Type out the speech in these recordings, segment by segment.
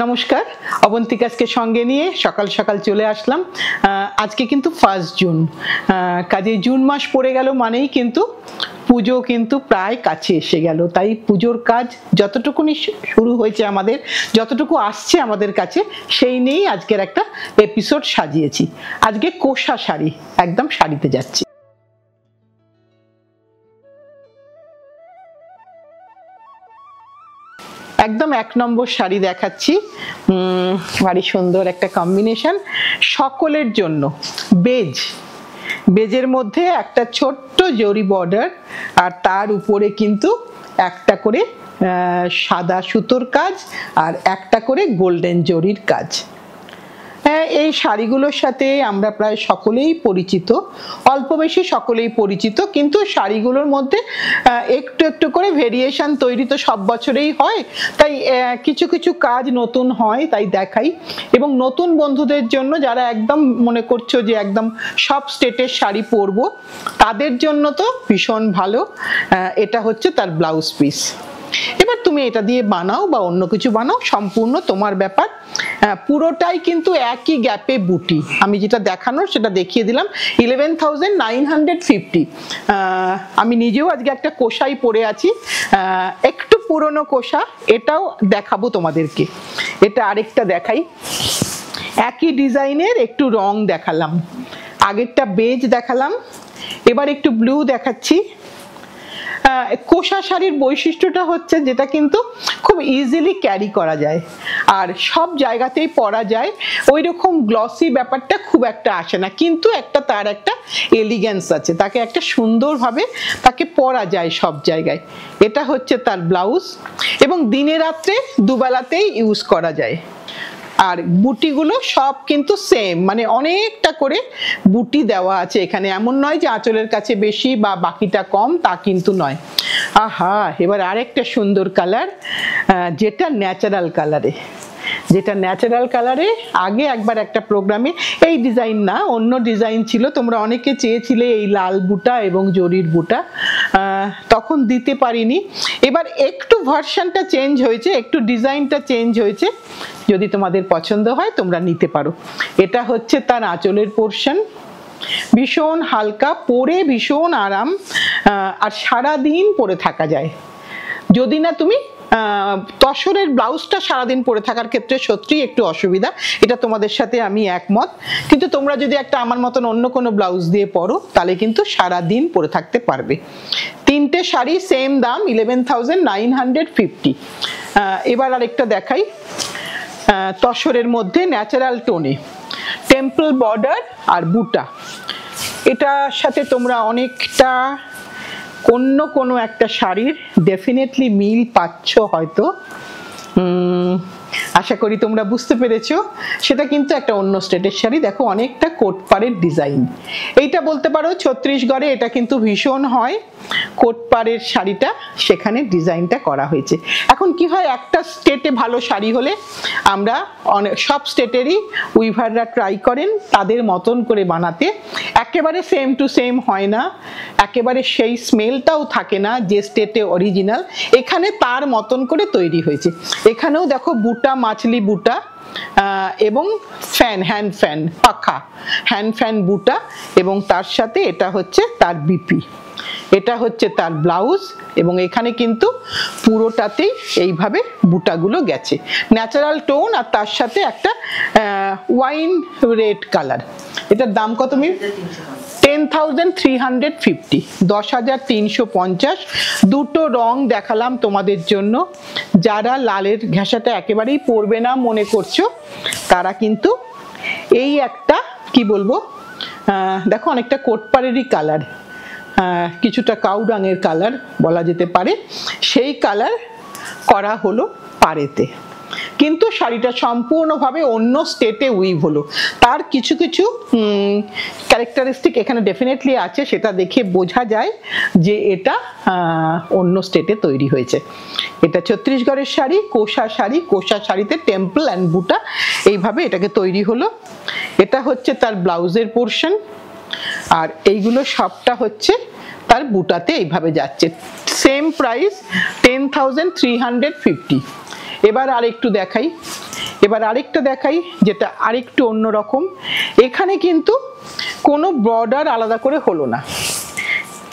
নমস্কার, অবন্তিকাকে সঙ্গে নিয়ে সকাল সকাল চলে আসলাম। আজকে কিন্তু 1 জুন, কাজে জুন মাস পড়ে গেল মানেই কিন্তু পুজো কিন্তু প্রায় কাছে এসে গেল। তাই পুজোর কাজ যতটুকুনি শুরু হয়েছে আমাদের, যতটুকু আসছে আমাদের কাছে, সেই নিয়েই আজকের একটা এপিসোড সাজিয়েছি। আজকে কোষা শাড়ি, একদম শাড়িতে যাচ্ছি। একদম 1 নম্বর শাড়ি দেখাচ্ছি, ভারী সুন্দর একটা কম্বিনেশন সকলের জন্য। বেজের মধ্যে একটা ছোট্ট জরি বর্ডার, আর তার উপরে কিন্তু একটা করে সাদা সুতোর কাজ আর একটা করে গোল্ডেন জরির কাজ। এই শাড়িগুলোর সাথে আমরা প্রায় সকলেই পরিচিত, অল্প বেশি সকলেই পরিচিত, কিন্তু শাড়িগুলোর মধ্যে একটু একটু করে ভেরিয়েশন তৈরি তো সব বছরেই হয়, তাই কিছু কিছু কাজ নতুন হয়, তাই দেখাই। এবং নতুন বন্ধুদের জন্য যারা একদম মনে করছো যে একদম সব স্টেটের শাড়ি পরবো, তাদের জন্য তো ভীষণ ভালো। এটা হচ্ছে তার ব্লাউজ পিস। এবার তুমি এটা দিয়ে বানাও বা অন্য কিছু বানাও, সম্পূর্ণ তোমার ব্যাপার। পুরোটাই কিন্তু একই গ্যাপে বুটি। আমি যেটা দেখানোর সেটা দেখিয়ে দিলাম। 11,950। আমি নিজেও আজকে একটা কোষাই পরে আছি, একটু পুরনো কোষা, এটাও দেখাবো তোমাদেরকে। এটা আরেকটা দেখাই, একই ডিজাইনের একটু রং দেখালাম। আগেরটা বেজ দেখালাম, এবার একটু ব্লু দেখাচ্ছি। কোষা শাড়ির বৈশিষ্ট্যটা হচ্ছে যেটা কিন্তু খুব ইজিলি ক্যারি করা যায় আর সব জায়গাতেই পরা যায়। ওই রকম গ্লসি ব্যাপারটা খুব একটা আসে না, কিন্তু তার একটা এলিগেন্স আছে, তাকে একটা সুন্দরভাবে তাকে পরা যায় সব জায়গায়। এটা হচ্ছে তার ব্লাউজ, এবং দিনে রাত্রে দুবেলাতেই ইউজ করা যায়। আর বুটিগুলো সব কিন্তু সেম, মানে অনেকটা করে বুটি দেওয়া আছে এখানে। এমন নয় যে আঁচলের কাছে বেশি বা বাকিটা কম, তা কিন্তু নয়। আহা, এবার আরেকটা সুন্দর কালার, যেটা ন্যাচারাল কালারে আগে একবার একটা প্রোগ্রামে এই ডিজাইন না, অন্য ডিজাইন ছিল। তোমরা অনেকে চেয়েছিলে এই লাল বুটা এবং জরির বুটা, তখন দিতে পারিনি। এবার একটু ভার্সনটা চেঞ্জ হয়েছে, একটু ডিজাইনটা চেঞ্জ হয়েছে। যদি তোমাদের পছন্দ হয় তোমরা নিতে পারো। এটা হচ্ছে তার আঁচলের পোর্শন, ভীষণ হালকা, পরে ভীষণ আরাম, আর সারাদিন পরে থাকা যায়। যদি না তুমি তসরের ব্লাউজটা সারাদিন পরে থাকার ক্ষেত্রে সত্যিই একটু অসুবিধা, এটা তোমাদের সাথে আমি একমত। কিন্তু তোমরা যদি একটা আমার মতন অন্য কোনো ব্লাউজ দিয়ে পরো, তাহলে কিন্তু সারাদিন পরে থাকতে পারবে। তিনটে শাড়ি সেম দাম, 11,950। এবার আরেকটা দেখাই, তসরের মধ্যে ন্যাচারাল টোনে, টেম্পল বর্ডার আর বুটা। এটার সাথে তোমরা অনেকটা কোনো একটা শাড়ির ডেফিনেটলি মিল পাচ্ছ হয়তো। আশা করি তোমরা বুঝতে পেরেছো। সেটা কিন্তু একটা অন্য স্টেটের শাড়ি। দেখো, অনেকটা কোটপাড়ের ডিজাইন। এইটা বলতে পারো ছত্তিশগড়ে এটা কিন্তু ভীষণ হয়, কোটপাড়ের শাড়িটা, সেখানে ডিজাইনটা করা হয়েছে। এখন কি হয়, একটা স্টেটে ভালো শাড়ি হলে আমরা সব স্টেটেরই উইভাররা ট্রাই করেন তাদের মতন করে বানাতে। একেবারে সেম টু সেম হয় না, একেবারে সেই স্মেলটাও থাকে না যে স্টেটে অরিজিনাল। এখানে তার মতন করে তৈরি হয়েছে। এখানেও দেখো বুটা, মাছলি বুটা, এবং হ্যান্ড ফ্যান, পাখা হ্যান্ড ফ্যান বুটা, এবং তার সাথে এটা হচ্ছে তার বিপি। এটা হচ্ছে তার ব্লাউজ, এবং এখানে কিন্তু পুরোটাতেই এইভাবে বুটাগুলো গেছে, ন্যাচারাল টোন, আর তার সাথে একটা ওয়াইন রেড কালার। এটার দাম কত? 10,350, 10,350। দুটো রং দেখালাম তোমাদের জন্য। যারা লালের ঘেঁষাটা একেবারেই পরবে না মনে করছো, তারা কিন্তু এই একটা কি বলবো, দেখো অনেকটা কোটপাড়েরই কালার, কিছুটা কাউ রঙের কালার বলা যেতে পারে, সেই কালার করা হলো পাড়েতে। কিন্তু শাড়িটা সম্পূর্ণভাবে অন্য স্টেটে উইভ হলো। তার কিছু কিছু ক্যারেক্টারিস্টিক এখানে ডেফিনেটলি আছে, সেটা দেখে বোঝা যায় যে এটা অন্য স্টেটে তৈরি হয়েছে। এটা ছত্তিশগড়ের শাড়ি, কোষা শাড়িতে টেম্পল অ্যান্ড বুটা, এইভাবে এটাকে তৈরি হলো। এটা হচ্ছে তার ব্লাউজের পোর্শন, আর এইগুলো সবটা হচ্ছে তার বুটাতে এইভাবে যাচ্ছে। Same price, 10,350। এবার আর একটু দেখাই, এবার আরেকটা দেখাই, যেটা আরেকটু অন্যরকম। এখানে কিন্তু কোনো বর্ডার আলাদা করে হলো না,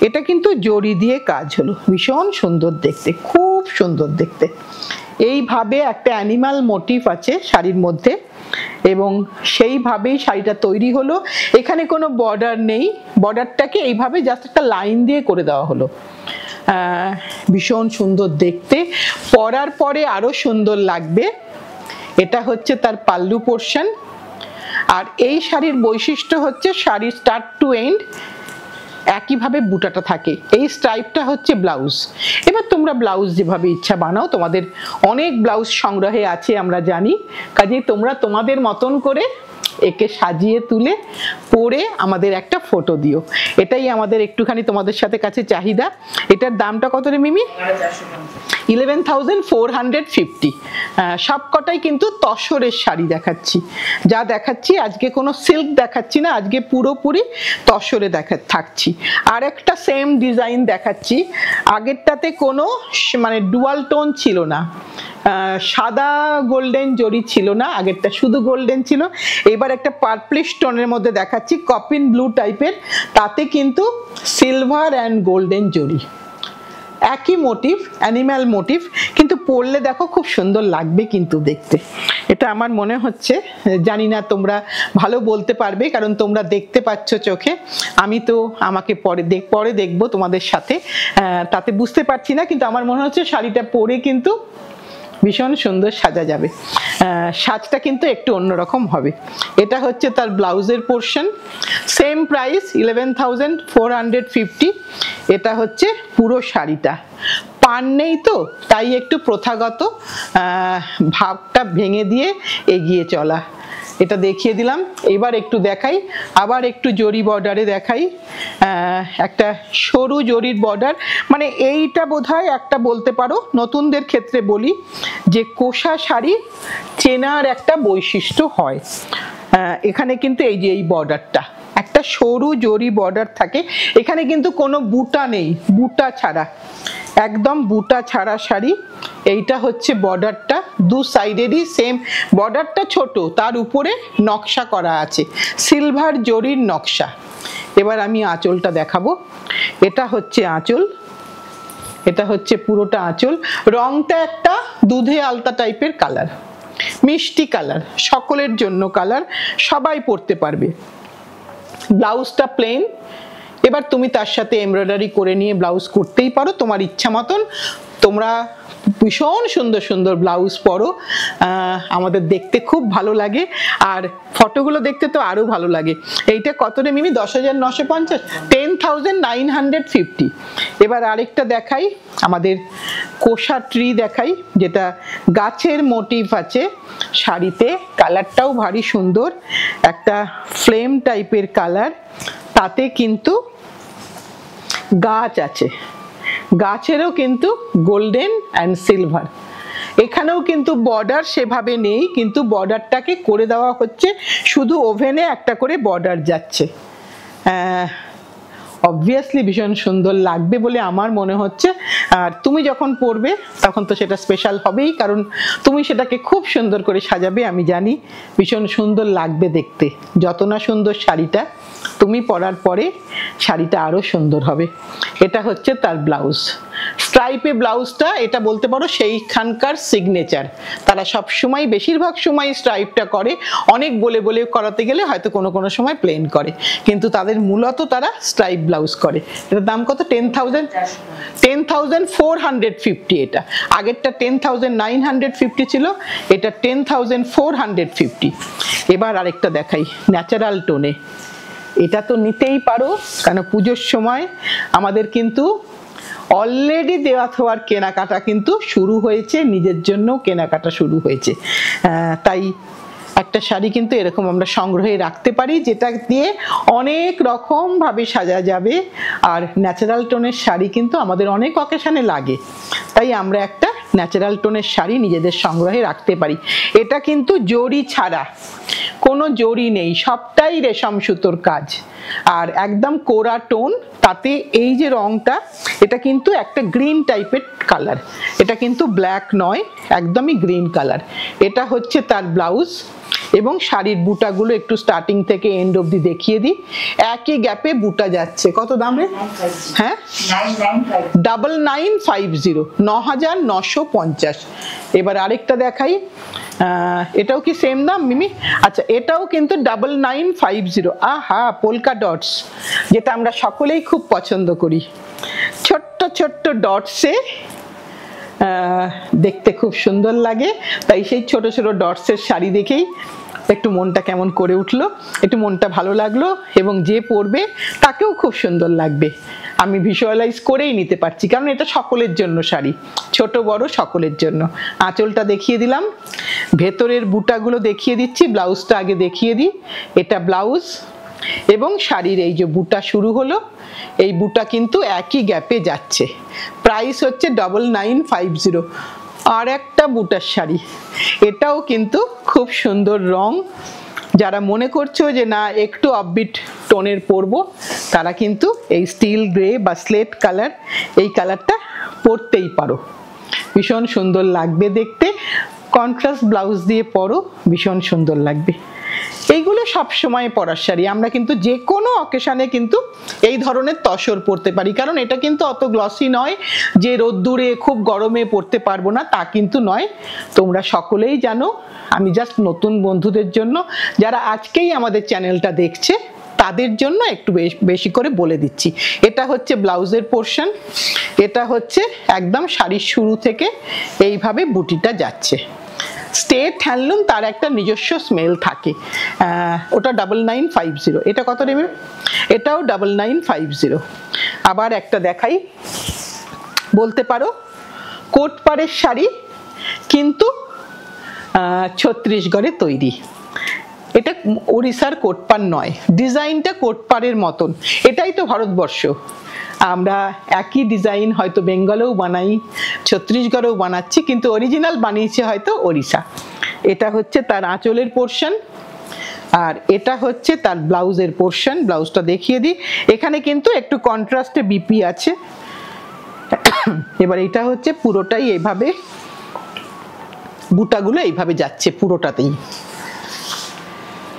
এটা কিন্তু জরি দিয়ে কাজ হলো। ভীষণ সুন্দর দেখতে, খুব সুন্দর দেখতে। এইভাবে একটা অ্যানিমাল মোটিভ আছে শাড়ির মধ্যে এবং সেইভাবেই শাড়িটা তৈরি হলো। এখানে কোনো বর্ডার নেই, বর্ডারটাকে এইভাবে জাস্ট একটা লাইন দিয়ে করে দেওয়া হলো। ভীষণ সুন্দর দেখতে, পরার পরে আরো সুন্দর লাগবে। এটা হচ্ছে তার পাল্লু পোর্শন। আর এই শাড়ির বৈশিষ্ট্য হচ্ছে শাড়ির স্টার্ট টু এন্ড একইভাবে বুটাটা থাকে। এই স্ট্রাইপটা হচ্ছে ব্লাউজ। এবার তোমরা ব্লাউজ যেভাবে ইচ্ছা বানাও, তোমাদের অনেক ব্লাউজ সংগ্রহে আছে আমরা জানি, কাজেই তোমরা তোমাদের মতন করে একে সাজিয়ে তুলে পরে আমাদের একটা ফটো দিও। এটাই আমাদের একটুখানি তোমাদের সাথে কাছে চাহিদা। এটার দামটা কত রে মিমি? 11,450। সবকটাই কিন্তু তসরের শাড়ি দেখাচ্ছি, যা দেখাচ্ছি আজকে কোনো সিল্ক দেখাচ্ছি না, আজকে পুরোপুরি তসরে থাকছি। আর একটা সেম ডিজাইন দেখাচ্ছি, আগেরটাতে কোনো মানে ডুয়াল টোন ছিল না, সাদা গোল্ডেন জরি ছিল না, আগেরটা শুধু গোল্ডেন ছিল। এবার একটা পার্পলিশ টোনের মধ্যে দেখাচ্ছি, কপিন ব্লু টাইপের, তাতে কিন্তু সিলভার অ্যান্ড গোল্ডেন জরি, একই মোটিভ, অ্যানিম্যাল মোটিভ, কিন্তু পরলে দেখো খুব সুন্দর লাগবে কিন্তু দেখতে। এটা আমার মনে হচ্ছে, জানি না তোমরা ভালো বলতে পারবে কারণ তোমরা দেখতে পাচ্ছ চোখে, আমি তো আমাকে পরে দেখবো তোমাদের সাথে, তাতে বুঝতে পারছি না, কিন্তু আমার মনে হচ্ছে শাড়িটা পরে কিন্তু ভীষণ সুন্দর সাজা যাবে। সাজটা কিন্তু একটু অন্যরকম হবে। এটা হচ্ছে তার ব্লাউজের পোর্শন, সেম প্রাইস 11,450। এটা হচ্ছে পুরো শাড়িটা। পান নেই তো, তাই একটু প্রথাগত ভাবটা ভেঙে দিয়ে এগিয়ে চলা, এটা দেখিয়ে দিলাম। এবার একটু দেখাই, আবার একটু জরি বর্ডারে দেখাই, একটা সরু জরির বর্ডার। মানে এইটা বোধহয় একটা বলতে পারো, নতুনদের ক্ষেত্রে বলি যে কোষা শাড়ি চেনার একটা বৈশিষ্ট্য হয়। এখানে কিন্তু এই যে এই বর্ডারটা একটা সরু জরি বর্ডার থাকে, এখানে কিন্তু কোনো বুটা নেই, বুটা ছাড়া, একদম বুটা ছাড়া শাড়ি। এইটা হচ্ছে বর্ডারটা, দু সাইডেরই সেম বর্ডারটা ছোট, তার উপরে নকশা করা আছে, সিলভার জরির নকশা। এবার আমি আঁচলটা দেখাবো। এটা হচ্ছে আঁচল, এটা হচ্ছে পুরোটা আঁচল। রংটা একটা দুধে আলতা টাইপের কালার, মিষ্টি কালার, সকলের জন্য কালার, সবাই পরতে পারবে। ব্লাউজটা প্লেন। এবার তুমি তার সাথে এমব্রয়ডারি করে নিয়ে ব্লাউজ করতেই পারো তোমার ইচ্ছা মতন। তোমরা ভীষণ সুন্দর সুন্দর ব্লাউজ পরো, আমাদের দেখতে খুব ভালো লাগে, আর ফটোগুলো দেখতে তো আরো ভালো লাগে। এইটা কত রে মিমি? 10,950, 10,950। এবার আরেকটা দেখাই, আমাদের কোষা ট্রি দেখাই, যেটা গাছের মোটিভ আছে শাড়িতে। কালারটাও ভারী সুন্দর, একটা ফ্লেম টাইপের কালার, তাতে কিন্তু গাছ আছে, গাছেরও কিন্তু গোল্ডেন অ্যান্ড সিলভার। এখানেও কিন্তু বর্ডার সেভাবে নেই, কিন্তু বর্ডারটাকে করে দেওয়া হচ্ছে, শুধু ওভেনে একটা করে বর্ডার যাচ্ছে। অবভিয়াসলি ভীষণ সুন্দর লাগবে বলে আমার মনে হচ্ছে। আর তুমি যখন পরবে তখন তো সেটা স্পেশাল হবেই, কারণ তুমি সেটাকে খুব সুন্দর করে সাজাবে, আমি জানি ভীষণ সুন্দর লাগবে দেখতে। যত না সুন্দর শাড়িটা, তুমি পরার পরে শাড়িটা আরো সুন্দর হবে। এটা হচ্ছে তার ব্লাউজ, স্ট্রাইপে ব্লাউজটা, এটা বলতে পারো সেইখানকার সিগনেচার। তারা সব সময়, বেশিরভাগ সময় স্ট্রাইপটা করে, অনেক বলে বলে করাতে গেলে হয়তো কোনো কোনো সময় প্লেন করে, কিন্তু তাদের মূলত তারা স্ট্রাইপ ব্লাউজ করে। এটার দাম কত? 10,450। এটা আগেরটা 10,950 ছিল, এটা 10,450। এবার আরেকটা দেখাই ন্যাচারাল টোনে। এটা তো নিতেই পারো, কারণ পুজোর সময় আমাদের কিন্তু অলরেডি দেওয়া থোয়ার কেনাকাটা কিন্তু শুরু হয়েছে, নিজের জন্য কেনাকাটা শুরু হয়েছে। তাই একটা শাড়ি কিন্তু এরকম আমরা সংগ্রহে রাখতে পারি, যেটা দিয়ে অনেক রকম ভাবে সাজা যাবে। আর ন্যাচারাল টোনের শাড়ি কিন্তু আমাদের অনেক অকেশনে লাগে, তাই আমরা একটা ন্যাচারাল টোনের শাড়ি নিজেদের সংগ্রহে রাখতে পারি। এটা কিন্তু জরি ছাড়া, কোনো জরি নেই, সবটাই রেশম সুতোর কাজ, আর একদম কোরা টোন। তাতে এই যে রংটা, এটা কিন্তু একটা গ্রিন টাইপের কালার, এটা কিন্তু ব্ল্যাক নয়, একদমই গ্রিন কালার। এটা হচ্ছে তার ব্লাউজ এবং শাড়ির বুটাগুলো একটু স্টার্টিং থেকে এন্ড অবধি দেখিয়ে দিই। একই গ্যাপে বুটা যাচ্ছে। কত দামে? হ্যাঁ, 9950, 9950। এবার আরেকটা দেখাই, এটাও কি সেম দাম মিমি? আচ্ছা, এটাও কিন্তু 9950। আহা, পোলকা ডটস, যেটা আমরা সকলেই খুব পছন্দ করি। ছোট্ট ছোট্ট ডটসে দেখতে খুব সুন্দর লাগে, তাই সেই ছোট ছোট ডটসের শাড়ি দেখেই একটু মনটা কেমন করে উঠলো, একটু মনটা ভালো লাগলো, এবং যে পরবে তাকেও খুব সুন্দর লাগবে। আমি ভিজুয়ালাইজ করেই নিতে পারছি, কারণ এটা সকলের জন্য শাড়ি, ছোট বড় সকলের জন্য। আঁচলটা দেখিয়ে দিলাম, ভেতরের বুটাগুলো দেখিয়ে দিচ্ছি, ব্লাউজটা আগে দেখিয়ে দিই। এটা ব্লাউজ এবং শাড়ির এই যে বুটা শুরু হলো, এই বুটা কিন্তু একই গ্যাপে যাচ্ছে। প্রাইস হচ্ছে 9950। আর একটা বুটার শাড়ি, এটাও কিন্তু খুব সুন্দর রং। যারা মনে করছো যে না একটু আপবিট টোনের পরবো, তারা কিন্তু এই স্টিল গ্রে বা স্লেট কালার, এই কালারটা পরতেই পারো, ভীষণ সুন্দর লাগবে দেখতে। কন্ট্রাস্ট ব্লাউজ দিয়ে পরো, ভীষণ সুন্দর লাগবে। এইগুলো সব সময় পরার শাড়ি, আমরা কিন্তু যে কোনো অকেশনে কিন্তু এই ধরনের তসর পরতে পারি, কারণ এটা কিন্তু অত গ্লসি নয় যে রোদ্দুরে খুব গরমে পরতে পারবো না, তা কিন্তু নয়। তোমরা সকলেই জানো, আমি জাস্ট নতুন বন্ধুদের জন্য, যারা আজকেই আমাদের চ্যানেলটা দেখছে, তাদের জন্য একটু বেশি করে বলে দিচ্ছি। এটা হচ্ছে ব্লাউজের পোর্শন, এটা হচ্ছে একদম শাড়ির শুরু থেকে এইভাবে বুটিটা যাচ্ছে। স্টেট হ্যান্ডলুম, তার একটা নিজস্ব স্মেল থাকে। ওটা 9950। এটা কত নেবে? এটাও 9950। আবার একটা দেখাই, বলতে পারো কোটপাড়ের শাড়ি, কিন্তু ছত্তিশগড়ে তৈরি। এটা ওড়িশার কোটপাড় নয়, ডিজাইনটা কোটপাড়ের মতন। এটাই তো ভারতবর্ষ, আমরা একই ডিজাইন হয়তো বেঙ্গলেও বানাই, ছত্তিশগড়েও বানাচ্ছি, কিন্তু অরিজিনাল বানিয়েছে হয়তো ওড়িশা। এটা হচ্ছে তার আঁচলের পোর্শন, আর এটা হচ্ছে তার ব্লাউজের পোর্শন। ব্লাউজটা দেখিয়ে দিই, এখানে কিন্তু একটু কন্ট্রাস্টে বিপি আছে। এবার এটা হচ্ছে পুরোটাই এইভাবে, বুটাগুলো এইভাবে যাচ্ছে পুরোটাতেই,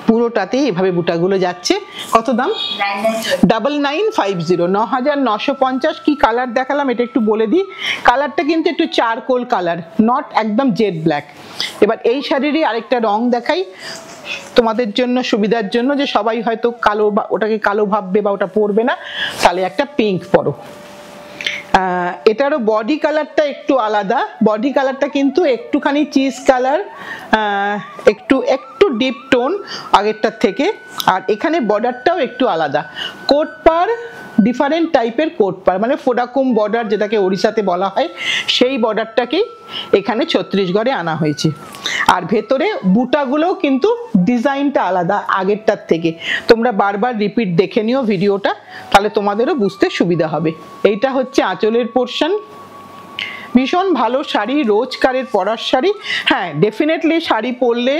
পুরোটাতেই এভাবে বুটাগুলো যাচ্ছে। কত দাম? 9950, 9950। কি কালার দেখালাম এটা একটু বলে দিই। কালারটা কিন্তু একটু চারকোল কালার, নট একদম জেড ব্ল্যাক। এবার এই শাড়িরই আরেকটা রং দেখাই তোমাদের জন্য, সুবিধার জন্য, যে সবাই হয়তো কালো বা ওটাকে কালো ভাববে বা ওটা পরবে না, তাহলে একটা পিঙ্ক পরো। এটারও বডি কালারটা একটু আলাদা, বডি কালারটা কিন্তু একটুখানি চিজ কালার, একটু একটু ডিপ টোন আগেরটার থেকে। আর এখানে বর্ডারটাও একটু আলাদা, কোট পার ডিফারেন্ট টাইপের কোট পার, মানে ফোডাকুম বর্ডার যেটাকে ওড়িশাতে বলা হয়, সেই বর্ডারটাকেই এখানে ছত্তিশগড়ে আনা হয়েছে। আর ভেতরে বুটাগুলোও কিন্তু ডিজাইনটা আলাদা আগেরটার থেকে। তোমরা বারবার রিপিট দেখে নিও ভিডিওটা, তাহলে তোমাদেরও বুঝতে সুবিধা হবে। এইটা হচ্ছে আঁচলের পোর্শন। ভীষণ ভালো শাড়ি, রোজকারের পরার শাড়ি। হ্যাঁ, ডেফিনেটলি শাড়ি পরলে,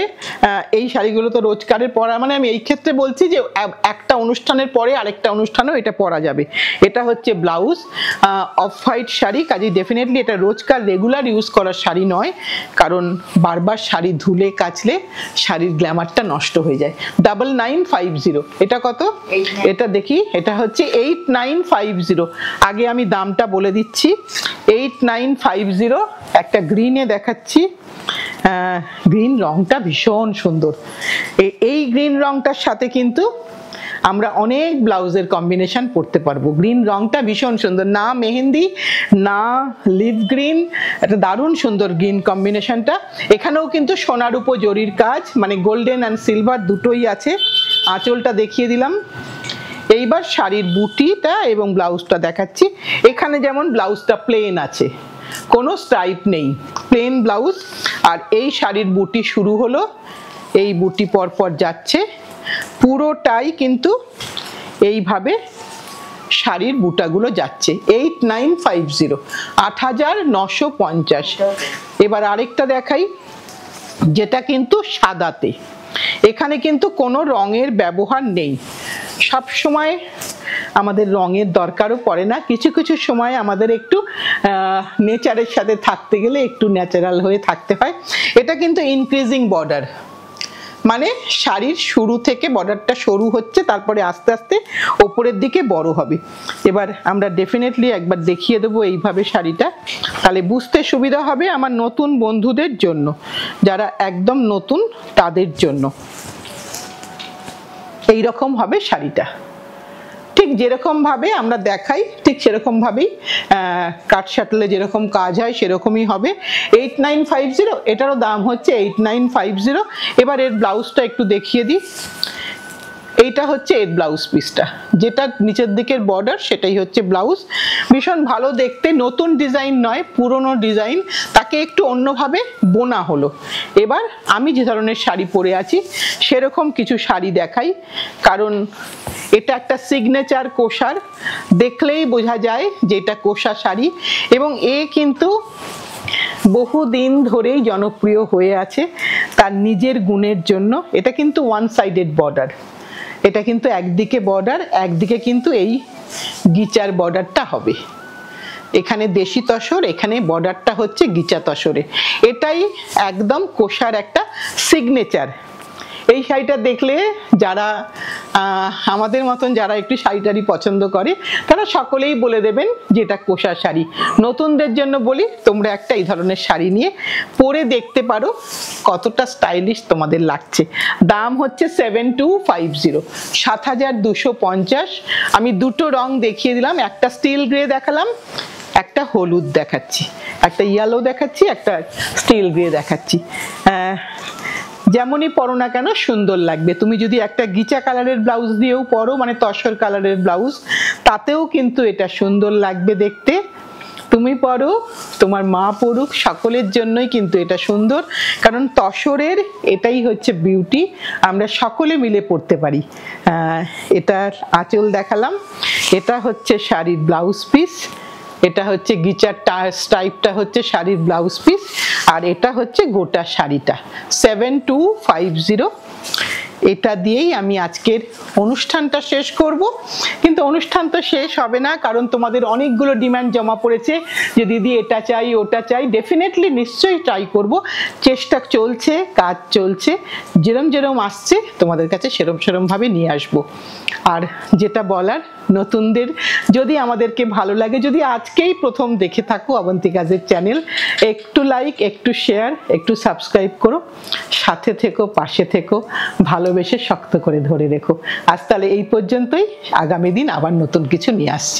এই শাড়িগুলো তো রোজকারের পরা, মানে আমি এই ক্ষেত্রে বলছি যে একটা অনুষ্ঠানের পরে আরেকটা অনুষ্ঠানেও এটা পরা যাবে। এটা হচ্ছে ব্লাউজ, অফ হোয়াইট শাড়ি, কাজে ডেফিনেটলি এটা রোজকার রেগুলার ইউজ করার শাড়ি নয়, কারণ বারবার শাড়ি ধুলে কাচলে শাড়ির গ্ল্যামারটা নষ্ট হয়ে যায়। 9950। এটা কত? এটা দেখি, এটা হচ্ছে 8950। আগে আমি দামটা বলে দিচ্ছি, 8950। একটা গ্রিনে দেখাচ্ছি, গ্রিন রংটা ভীষণ সুন্দর। এই গ্রিন রংটার সাথে কিন্তু আমরা অনেক ব্লাউজের কম্বিনেশন পরতে পারবো। গ্রিন রংটা ভীষণ সুন্দর, না মেহেন্দি না লিভ গ্রিন, একটা দারুণ সুন্দর গ্রিন কম্বিনেশনটা। এখানেও কিন্তু সোনার উপর জরির কাজ, মানে গোল্ডেন অ্যান্ড সিলভার দুটোই আছে। আঁচলটা দেখিয়ে দিলাম। এইবার শাড়ির বুটিটা এবং ব্লাউজটা দেখাচ্ছি। এখানে যেমন ব্লাউজটা প্লেন আছে, কোনো স্ট্রাইপ নেই, প্লেন ব্লাউজ। আর এই শাড়ির বুটি শুরু হলো, এই বুটি পরপর যাচ্ছে, পুরোটাই কিন্তু এইভাবে শাড়ির বুটাগুলো যাচ্ছে। 8950, 8950। এবার আরেকটা দেখাই, যেটা কিন্তু সাদাতে। এখানে কিন্তু কোনো রঙের ব্যবহার নেই, সব সময় আমাদের রঙের দরকারও পড়ে না। কিছু কিছু সময় আমাদের একটু নেচারের সাথে থাকতে গেলে একটু ন্যাচারাল হয়ে থাকতে হয়। এটা কিন্তু ইনক্রিজিং বর্ডার, মানে শাড়ির শুরু থেকে বর্ডারটা সরু হচ্ছে, তারপরে আস্তে আস্তে ওপরের দিকে বড় হবে। এবার আমরা ডেফিনেটলি একবার দেখিয়ে দেবো এইভাবে শাড়িটা, তাহলে বুঝতে সুবিধা হবে আমার নতুন বন্ধুদের জন্য, যারা একদম নতুন তাদের জন্য। এই রকম হবে শাড়িটা, ঠিক যেরকম ভাবে আমরা দেখাই ঠিক সেরকম ভাবেই কাট শাটলে যেরকম কাজ হয় সেরকমই হবে। 8950, এটারও দাম হচ্ছে 8950। এবার এর ব্লাউজটা একটু দেখিয়ে দিই। এইটা হচ্ছে এর ব্লাউজ পিসটা, যেটা নিচের দিকের বর্ডার সেটাই হচ্ছে ব্লাউজ। ভীষণ ভালো দেখতে, নতুন ডিজাইন নয়, পুরনো ডিজাইন, তাকে একটু অন্যভাবে বোনা হলো। এবার আমি যে ধরনের শাড়ি পরে আছি সেরকম কিছু শাড়ি দেখাই, কারণ এটা একটা সিগনেচার কোষার, দেখলেই বোঝা যায় যে এটা কোষা শাড়ি। এবং এ কিন্তু বহুদিন ধরেই জনপ্রিয় হয়ে আছে তার নিজের গুণের জন্য। এটা কিন্তু ওয়ান সাইডেড বর্ডার, এটা কিন্তু একদিকে বর্ডার, একদিকে কিন্তু এই গিচার বর্ডারটা হবে। এখানে দেশি তসর, এখানে বর্ডারটা হচ্ছে গিচা তসরে। এটাই একদম কোষার একটা সিগনেচার। এই শাড়িটা দেখলে যারা আমাদের মতন যারা একটু শাড়িটারি পছন্দ করে তারা সকলেই বলে দেবেন যে এটা কোষা শাড়ি। নতুনদের জন্য বলি, তোমরা একটা এই ধরনের শাড়ি নিয়ে পরে দেখতে পারো কতটা স্টাইলিশ তোমাদের লাগছে। দাম হচ্ছে 7250, 7250। আমি দুটো রং দেখিয়ে দিলাম, একটা স্টিল গ্রে দেখালাম, একটা হলুদ দেখাচ্ছি, একটা ইয়েলো দেখাচ্ছি, একটা স্টিল গ্রে দেখাচ্ছি। যেমনই পরো না কেন সুন্দর লাগবে। তুমি যদি একটা গিচা কালারের ব্লাউজ দিয়েও পরো, মানে তসর কালারের ব্লাউজ, তাতেও কিন্তু এটা সুন্দর লাগবে দেখতে। তুমি পরো, তোমার মা পরুক, সকলের জন্যই কিন্তু এটা সুন্দর, কারণ তসরের এটাই হচ্ছে বিউটি, আমরা সকলে মিলে পরতে পারি। এটার আঁচল দেখালাম, এটা হচ্ছে শাড়ির ব্লাউজ পিস, এটা হচ্ছে গিচার স্টাইপটা হচ্ছে শাড়ির ব্লাউজ পিস, আর এটা হচ্ছে গোটা শাড়িটা। 7250। এটা দিয়েই আমি আজকের অনুষ্ঠানটা শেষ করব। কিন্তু অনুষ্ঠান তো শেষ হবে না, কারণ তোমাদের অনেকগুলো ডিমান্ড জমা পড়েছে যে দিদি এটা চাই ওটা চাই। ডেফিনেটলি নিশ্চয়ই ট্রাই করব, চেষ্টা চলছে, কাজ চলছে, যেরম যেরম আসছে তোমাদের কাছে সেরম ভাবে নিয়ে আসব। আর যেটা বলার, নতুনদের যদি আমাদেরকে ভালো লাগে, যদি আজকেই প্রথম দেখে থাকো অবন্তিকাজের চ্যানেল, একটু লাইক, একটু শেয়ার, একটু সাবস্ক্রাইব করো, সাথে থেকো, পাশে থেকো, ভালোবেসে শক্ত করে ধরে রেখো। আজ তাহলে এই পর্যন্তই, আগামী দিন আবার নতুন কিছু নিয়ে আসছি।